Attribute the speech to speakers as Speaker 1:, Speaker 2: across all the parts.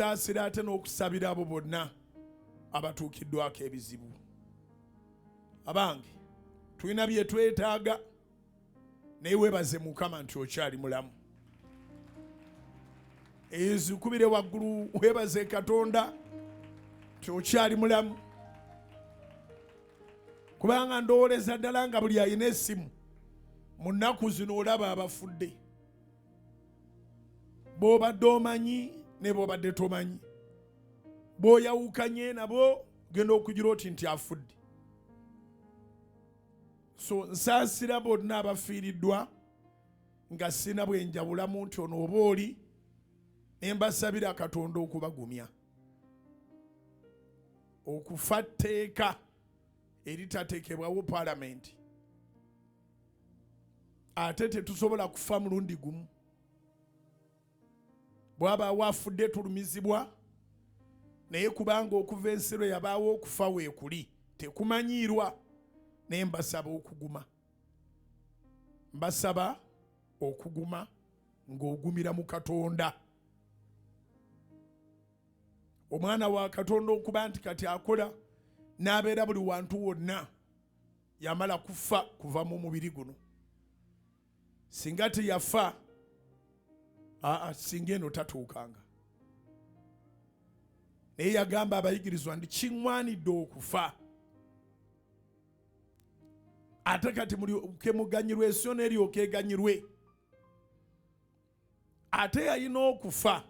Speaker 1: taasira ate n'okusabira abo bonna abatuukiddwako ebizibu. Abange tulina bye twetaaga naye weebaze Mukama nti okyali mulamu. Ezikubire waggulu weebaze Katonda nti okyali mulamu. Kubanga ndowooleza ddala nga buli alina essimu mu nnaku zino olaba abafudde. Bw'obadde omanyi ne bw'obadde tomanyi. Bw'oyawukanye nabo genda okugira oti nti afudde. So nsaasira bonna abafiiriddwa nga sina bwe njawulamu nti ono oba oli ne mbasabira Katonda okubagumya. Okufa tteeka eritateekebwawo paalamenti. Ate tetusobola kufa mulundi gumu. Bw'abaawo afudde tulumizibwa, naye kubanga okuva ensero yabaawo okufa weekuli tekumanyiirwa. Naye mbasaba okuguma. Mbasaba okuguma ng'ogumira mu Katonda. Omwana wa Katonda okuba nti kati akola n'abeera buli wantu wonna yamala kufa kuva mu mubiri guno. Singa teyafa, singa eno tatuukanga. Naye yagamba abayigirizwa nti kiŋŋwanidde okufa. Ate kati mulyoke muganyirwe, essyo n'eryoke eganyirwe. Ate yalina okufa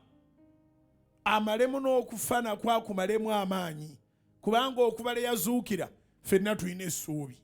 Speaker 1: amalemu n'okufa nakwo akumalemu amaanyi, kubanga okubala yazuukira ffenna tulina essuubi.